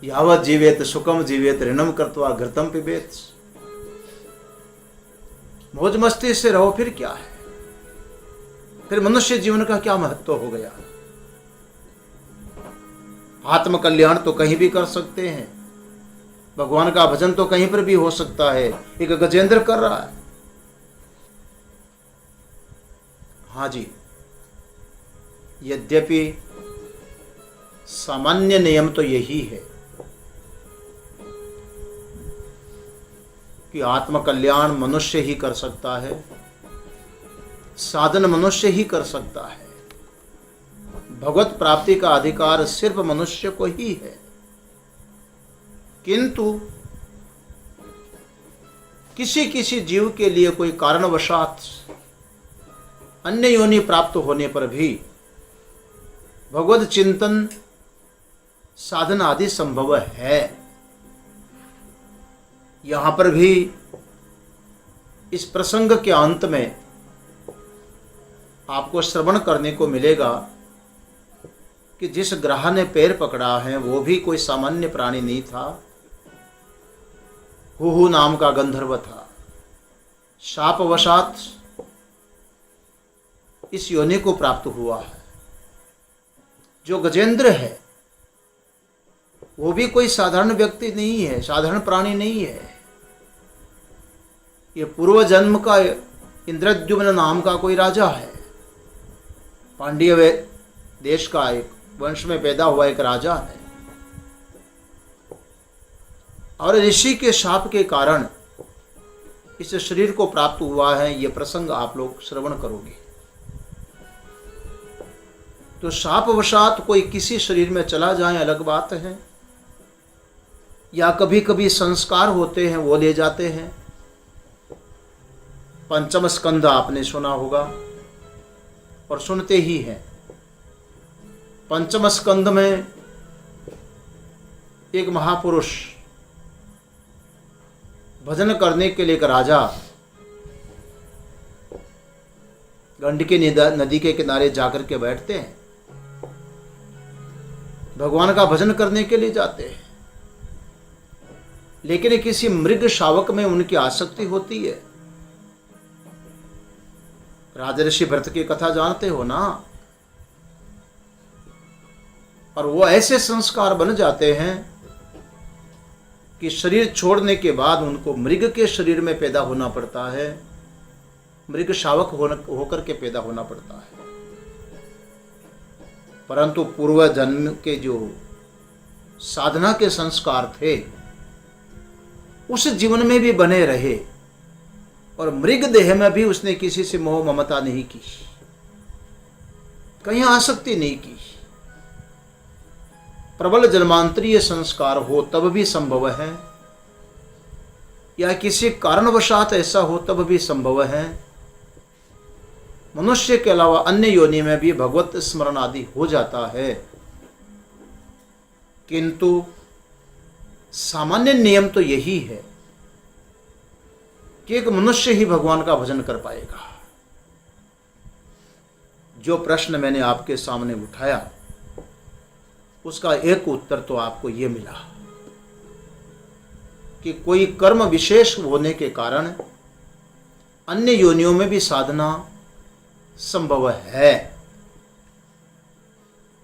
यावत जीवेत सुखम जीवेत ऋणम कृत्वा घृतम पिबेत। मौज मस्ती से रहो, फिर क्या है? फिर मनुष्य जीवन का क्या महत्व हो गया? आत्म कल्याण तो कहीं भी कर सकते हैं, भगवान का भजन तो कहीं पर भी हो सकता है। एक गजेंद्र कर रहा है, हाँ जी, यद्यपि सामान्य नियम तो यही है कि आत्म कल्याण मनुष्य ही कर सकता है, साधन मनुष्य ही कर सकता है, भगवत प्राप्ति का अधिकार सिर्फ मनुष्य को ही है। किंतु किसी किसी जीव के लिए कोई कारणवशात अन्य योनि प्राप्त होने पर भी भगवत चिंतन साधन आदि संभव है। यहां पर भी इस प्रसंग के अंत में आपको श्रवण करने को मिलेगा कि जिस ग्रह ने पैर पकड़ा है वो भी कोई सामान्य प्राणी नहीं था। हुहु नाम का गंधर्व था, शापवशात इस योनि को प्राप्त हुआ है। जो गजेंद्र है वो भी कोई साधारण व्यक्ति नहीं है, साधारण प्राणी नहीं है। ये पूर्व जन्म का इंद्रद्युम्न नाम का कोई राजा है, पांड्य देश का एक वंश में पैदा हुआ एक राजा है, और ऋषि के शाप के कारण इस शरीर को प्राप्त हुआ है। यह प्रसंग आप लोग श्रवण करोगे। तो शापवशात कोई किसी शरीर में चला जाए अलग बात है, या कभी कभी संस्कार होते हैं वो ले जाते हैं। पंचम स्कंद आपने सुना होगा और सुनते ही हैं। पंचम स्कंद में एक महापुरुष भजन करने के लिए एक राजा गंडकी नदी के किनारे जाकर के बैठते हैं, भगवान का भजन करने के लिए जाते हैं। लेकिन किसी मृग शावक में उनकी आसक्ति होती है। राजर्षि भरत की कथा जानते हो ना, और वो ऐसे संस्कार बन जाते हैं कि शरीर छोड़ने के बाद उनको मृग के शरीर में पैदा होना पड़ता है, मृग शावक होकर के पैदा होना पड़ता है। परंतु पूर्व जन्म के जो साधना के संस्कार थे उस जीवन में भी बने रहे, और मृग देह में भी उसने किसी से मोह ममता नहीं की, कहीं आसक्ति नहीं की। प्रबल जन्मांतरीय संस्कार हो तब भी संभव है, या किसी कारणवशात ऐसा हो तब भी संभव है। मनुष्य के अलावा अन्य योनि में भी भगवत स्मरण आदि हो जाता है, किंतु सामान्य नियम तो यही है कि एक मनुष्य ही भगवान का भजन कर पाएगा। जो प्रश्न मैंने आपके सामने उठाया उसका एक उत्तर तो आपको यह मिला कि कोई कर्म विशेष होने के कारण अन्य योनियों में भी साधना संभव है,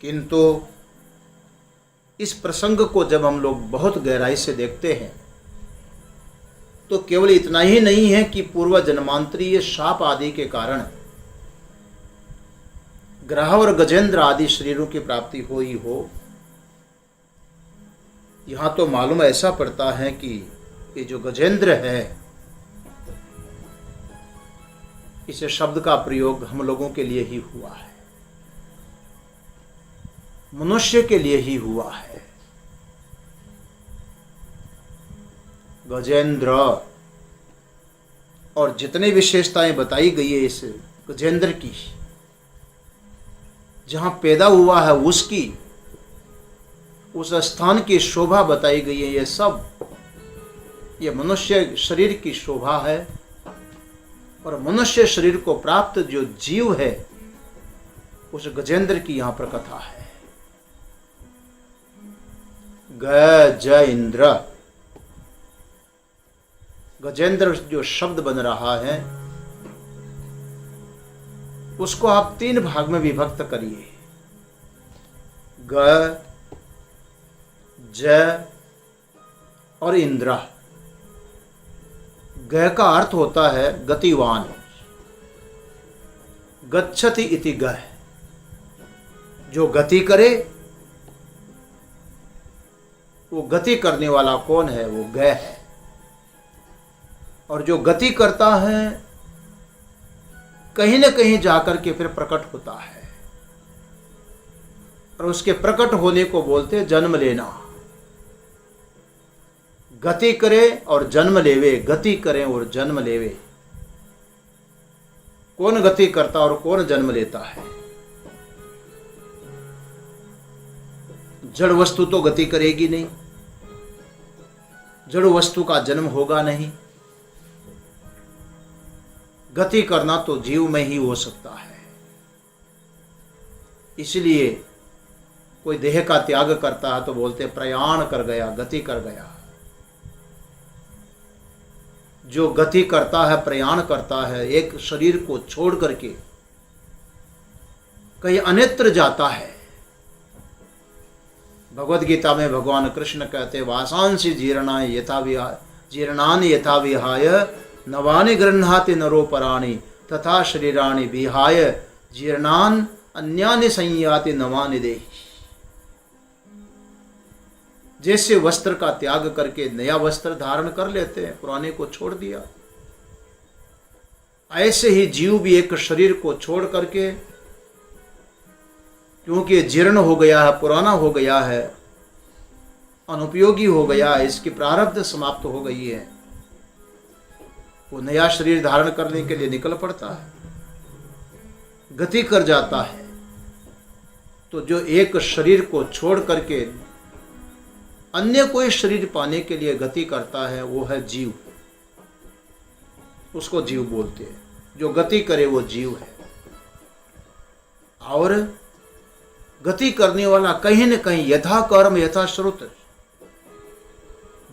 किंतु इस प्रसंग को जब हम लोग बहुत गहराई से देखते हैं तो केवल इतना ही नहीं है कि पूर्व जन्मांतरीय शाप आदि के कारण ग्रह और गजेंद्र आदि शरीरों की प्राप्ति हो ही हो। यहां तो मालूम ऐसा पड़ता है कि ये जो गजेंद्र है, इस शब्द का प्रयोग हम लोगों के लिए ही हुआ है, मनुष्य के लिए ही हुआ है। गजेंद्र और जितनी विशेषताएं बताई गई है इस गजेंद्र की, जहां पैदा हुआ है उसकी, उस स्थान की शोभा बताई गई है, ये सब ये मनुष्य शरीर की शोभा है। और मनुष्य शरीर को प्राप्त जो जीव है उस गजेंद्र की यहां पर कथा है। गजेंद्र, गजेंद्र जो शब्द बन रहा है उसको आप 3 भाग में विभक्त करिए, ग, ज और इंद्र। ग का अर्थ होता है गतिवान, गच्छति इति ग, जो गति करे। वो गति करने वाला कौन है? वो ग है। और जो गति करता है कहीं न कहीं जाकर के फिर प्रकट होता है, और उसके प्रकट होने को बोलते हैं जन्म लेना। गति करे और जन्म लेवे, गति करें और जन्म लेवे। कौन गति करता और कौन जन्म लेता है? जड़ वस्तु तो गति करेगी नहीं, जड़ वस्तु का जन्म होगा नहीं। गति करना तो जीव में ही हो सकता है। इसलिए कोई देह का त्याग करता है तो बोलते प्रयाण कर गया, गति कर गया। जो गति करता है, प्रयाण करता है, एक शरीर को छोड़ करके कहीं अन्यत्र जाता है। भगवद गीता में भगवान कृष्ण कहते वासांसि जीर्णानि यथा विहाय नवानि गृह्णाति नरोपराणि तथा शरीराणि विहाय जीर्णान अन्यानि संयाति नवानि देहि। जैसे वस्त्र का त्याग करके नया वस्त्र धारण कर लेते हैं, पुराने को छोड़ दिया, ऐसे ही जीव भी एक शरीर को छोड़ करके, क्योंकि जीर्ण हो गया है, पुराना हो गया है, अनुपयोगी हो गया है, इसकी प्रारब्ध समाप्त हो गई है, वो नया शरीर धारण करने के लिए निकल पड़ता है, गति कर जाता है। तो जो एक शरीर को छोड़ करके अन्य कोई शरीर पाने के लिए गति करता है वो है जीव, उसको जीव बोलते हैं। जो गति करे वो जीव है। और गति करने वाला कहीं न कहीं यथा कर्म यथा श्रुत,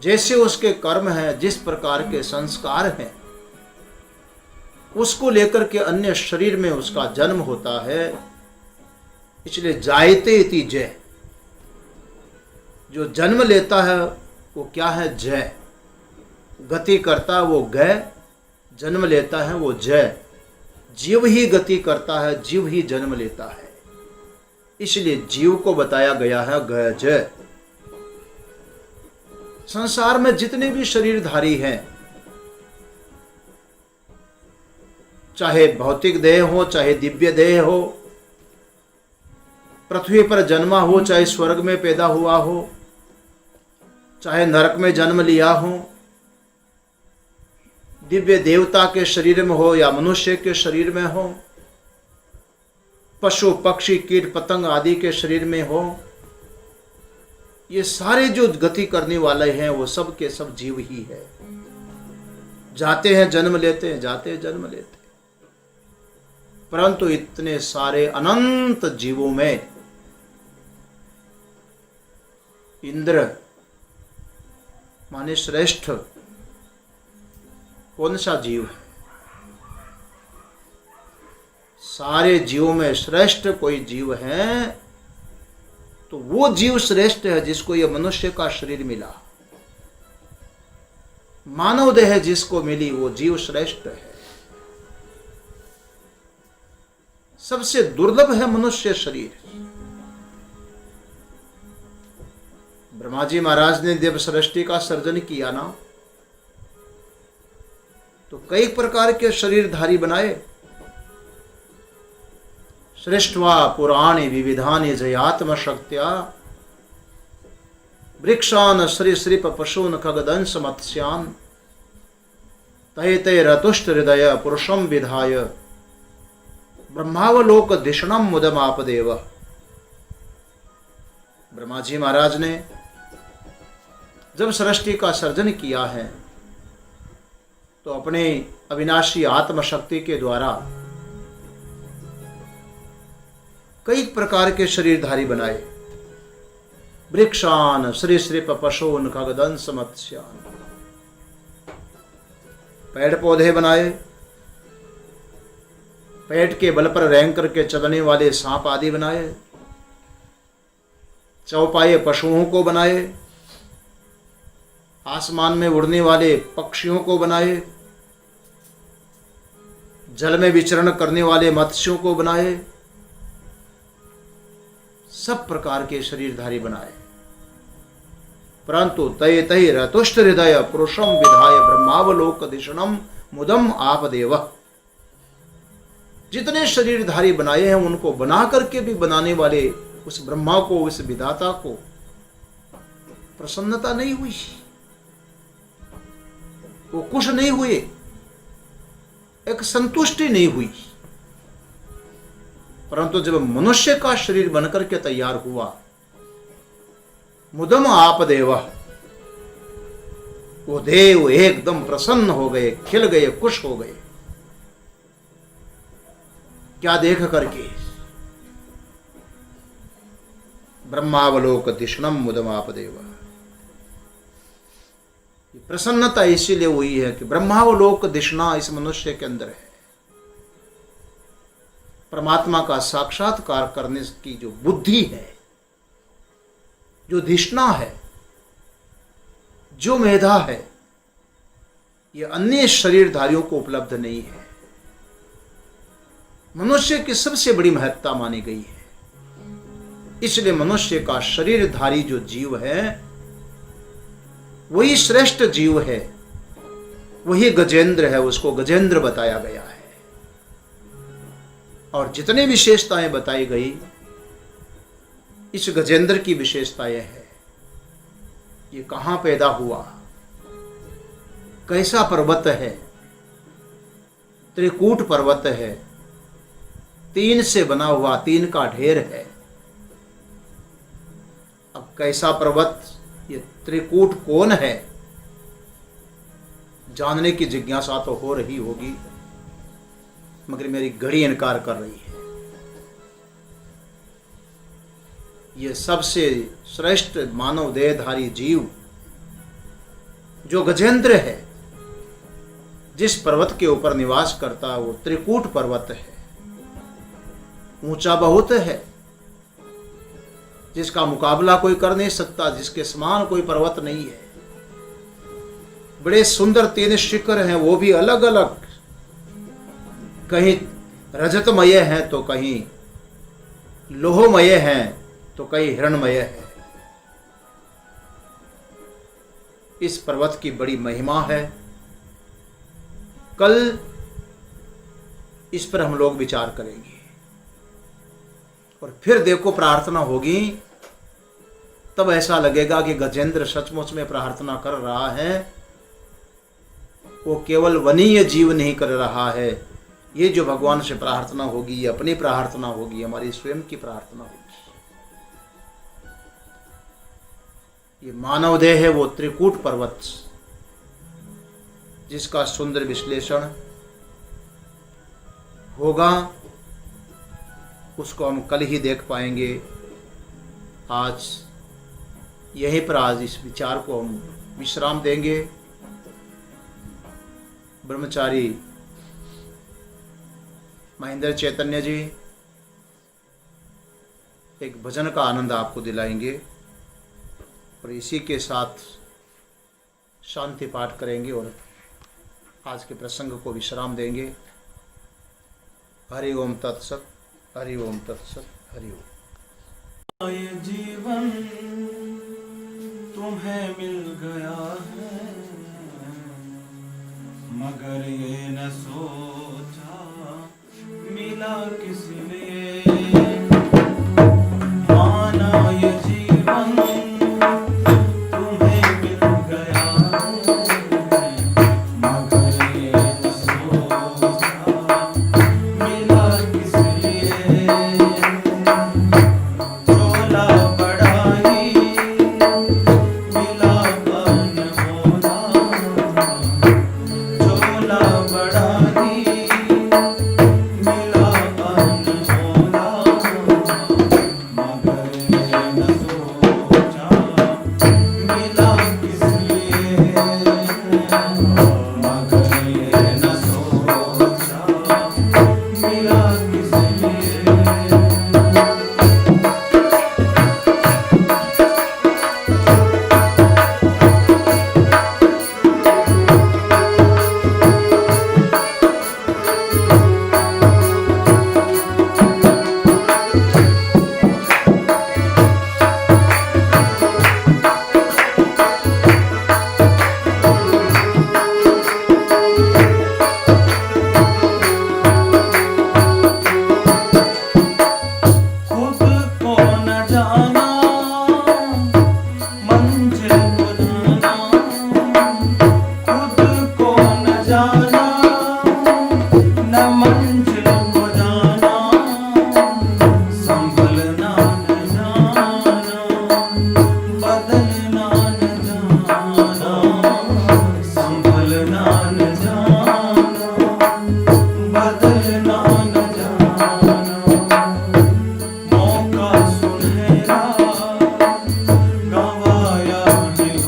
जैसे उसके कर्म हैं, जिस प्रकार के संस्कार हैं, उसको लेकर के अन्य शरीर में उसका जन्म होता है। इसलिए जायते इति जय, जो जन्म लेता है वो क्या है? जय। गति करता है वो गय, जन्म लेता है वो जय। जीव ही गति करता है, जीव ही जन्म लेता है, इसलिए जीव को बताया गया है गय जय। संसार में जितने भी शरीरधारी हैं, चाहे भौतिक देह हो, चाहे दिव्य देह हो, पृथ्वी पर जन्मा हो, चाहे स्वर्ग में पैदा हुआ हो, चाहे नरक में जन्म लिया हो, दिव्य देवता के शरीर में हो या मनुष्य के शरीर में हो, पशु पक्षी कीट पतंग आदि के शरीर में हो, ये सारे जो गति करने वाले हैं वो सब के सब जीव ही है। जाते हैं जन्म लेते हैं, जाते हैं जन्म लेते हैं। परंतु इतने सारे अनंत जीवों में इंद्र माने श्रेष्ठ कौन सा जीव है? सारे जीवों में श्रेष्ठ कोई जीव है तो वो जीव श्रेष्ठ है जिसको ये मनुष्य का शरीर मिला, मानव देह जिसको मिली वो जीव श्रेष्ठ है। सबसे दुर्लभ है मनुष्य शरीर। ब्रह्मा जी महाराज ने जब सृष्टि का सर्जन किया ना, तो कई प्रकार के शरीरधारी बनाए। सृष्ट्वा पुराणी विविधानि जयात्म शक्त्या वृक्षान सरीसृप पशून खगदंश मत्स्यान तय तय रतुष्ट हृदय पुरुषम विधाय ब्रह्मावलोक धिषणम मुदमापदेव। ब्रह्मा जी महाराज ने जब सृष्टि का सर्जन किया है तो अपने अविनाशी आत्मशक्ति के द्वारा कई प्रकार के शरीरधारी बनाए। वृक्षान सरीसृप पशून खगदंश मत्स्यान, पेड़ पौधे बनाए, पेट के बल पर रेंग करके चलने वाले सांप आदि बनाए, चौपाए पशुओं को बनाए, आसमान में उड़ने वाले पक्षियों को बनाए, जल में विचरण करने वाले मत्स्यों को बनाए, सब प्रकार के शरीरधारी बनाए। परंतु तय तय रतुष्ट हृदय पुरुषम विधाय ब्रह्मावलोक धिषणम मुदम आपदेव। जितने शरीरधारी बनाए हैं उनको बना करके भी बनाने वाले उस ब्रह्मा को, उस विधाता को प्रसन्नता नहीं हुई, वो खुश नहीं हुए, एक संतुष्टि नहीं हुई। परंतु जब मनुष्य का शरीर बनकर के तैयार हुआ, मुदम आपदेव, वो देव एकदम प्रसन्न हो गए, खिल गए, खुश हो गए। क्या देख करके? ब्रह्मावलोक धिषणम मुदम आपदेव। ये प्रसन्नता इसीलिए हुई है कि ब्रह्मावलोक दिशना इस मनुष्य के अंदर है। परमात्मा का साक्षात्कार करने की जो बुद्धि है, जो धिषणा है, जो मेधा है, ये अन्य शरीरधारियों को उपलब्ध नहीं है। मनुष्य की सबसे बड़ी महत्ता मानी गई है। इसलिए मनुष्य का शरीरधारी जो जीव है वही श्रेष्ठ जीव है, वही गजेंद्र है, उसको गजेंद्र बताया गया है। और जितनी विशेषताएं बताई गई, इस गजेंद्र की विशेषताएं है। ये कहां पैदा हुआ, कैसा पर्वत है, त्रिकूट पर्वत है, 3 से बना हुआ 3 का ढेर है। अब कैसा पर्वत, ये त्रिकूट कौन है, जानने की जिज्ञासा तो हो रही होगी, मगर मेरी घड़ी इनकार कर रही है। ये सबसे श्रेष्ठ मानव देहधारी जीव जो गजेंद्र है, जिस पर्वत के ऊपर निवास करता है, वो त्रिकूट पर्वत है। ऊंचा बहुत है, जिसका मुकाबला कोई कर नहीं सकता, जिसके समान कोई पर्वत नहीं है। बड़े सुंदर 3 शिखर हैं, वो भी अलग अलग, कहीं रजतमय हैं तो कहीं लोहमय हैं तो कहीं हिरणमय है। इस पर्वत की बड़ी महिमा है। कल इस पर हम लोग विचार करेंगे और फिर देखो प्रार्थना होगी, तब ऐसा लगेगा कि गजेंद्र सचमुच में प्रार्थना कर रहा है। वो केवल वनीय जीव नहीं कर रहा है, ये जो भगवान से प्रार्थना होगी, ये अपनी प्रार्थना होगी, हमारी स्वयं की प्रार्थना होगी। ये मानव देह है वो त्रिकूट पर्वत, जिसका सुंदर विश्लेषण होगा, उसको हम कल ही देख पाएंगे। आज यहीं पर आज इस विचार को हम विश्राम देंगे। ब्रह्मचारी महेंद्र चैतन्य जी एक भजन का आनंद आपको दिलाएंगे और इसी के साथ शांति पाठ करेंगे और आज के प्रसंग को विश्राम देंगे। हरि ओम तत्सत, हरि ओम तत्सत, हरि ओम। ये जीवन तुम्हें मिल गया है, मगर ये न सोचा मिला किस लिए। माना ये जीवन तुम्हें मिल गया है, मगर ये न सोचा मिला किस लिए। झोला बड़ा ही मिला अनमोला, झोला बड़ा ही मिला अनमोला, मगर ये न सोचा मिला किस लिए, मगर ये न सोचा मिला किस लिए। खुद को न जाना मंजिल को जाना, खुद को न जाना न मंजिल को जाना, संभलना न जाना बदलना न जाना, संभलना न जाना बदलना न जाना। मौका सुनहरा गंवाया नहीं,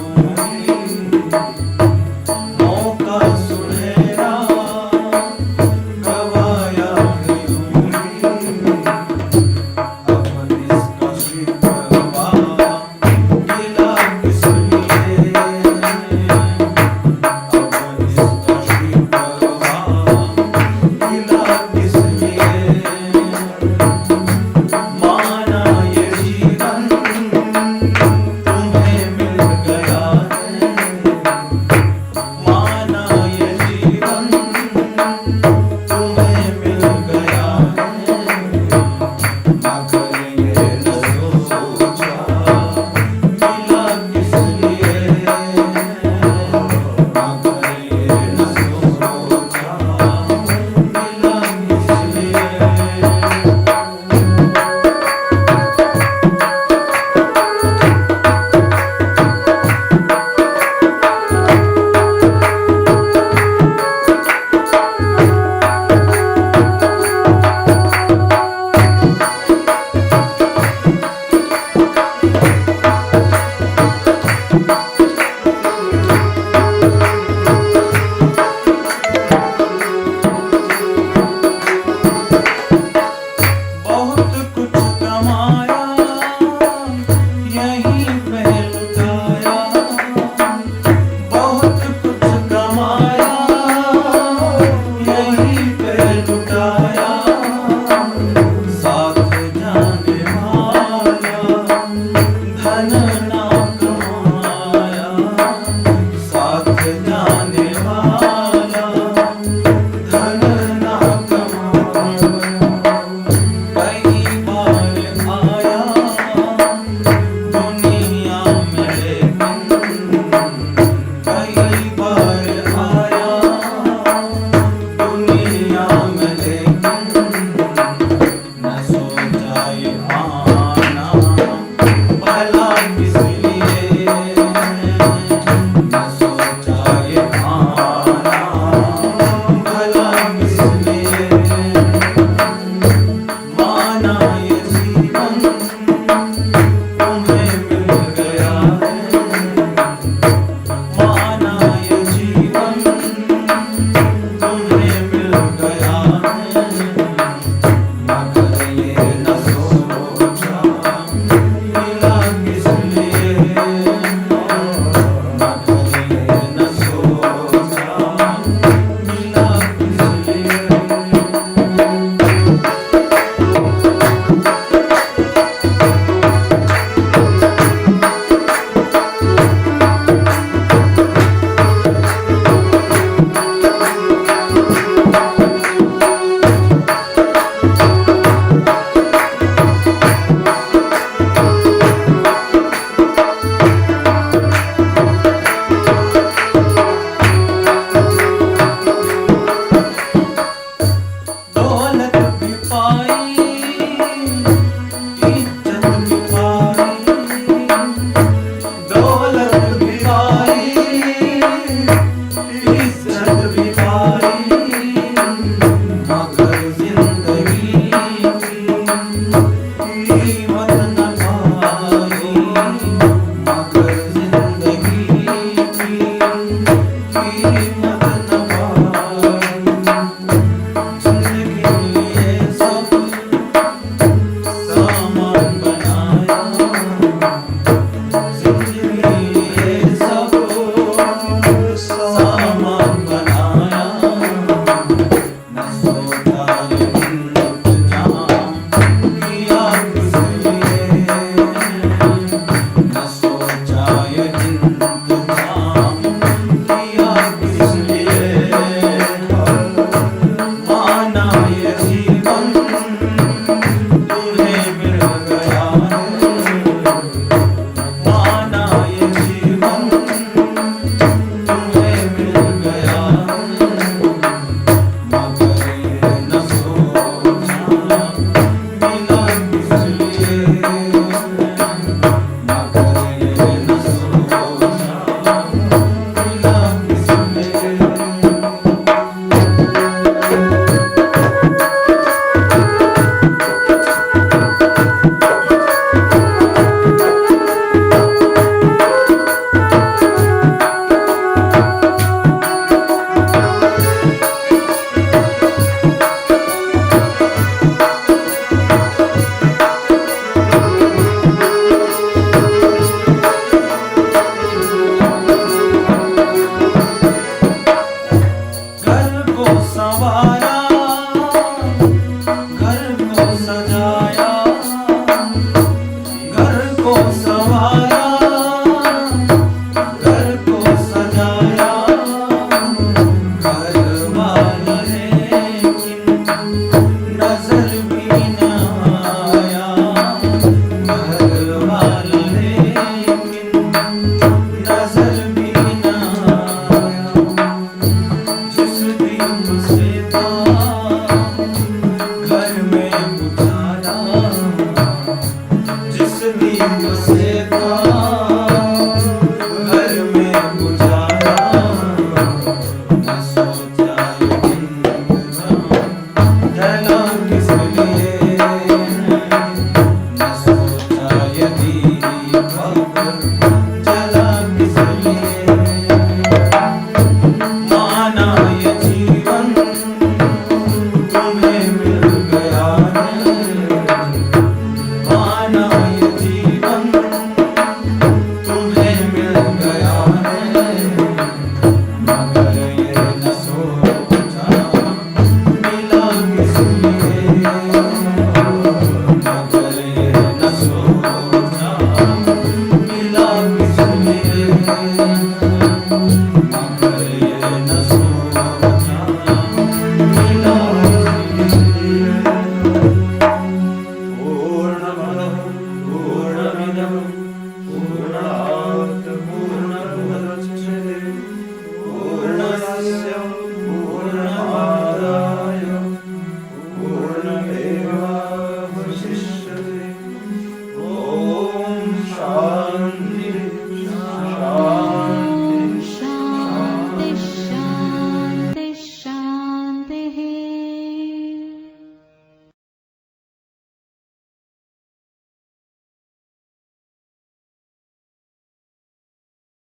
वीर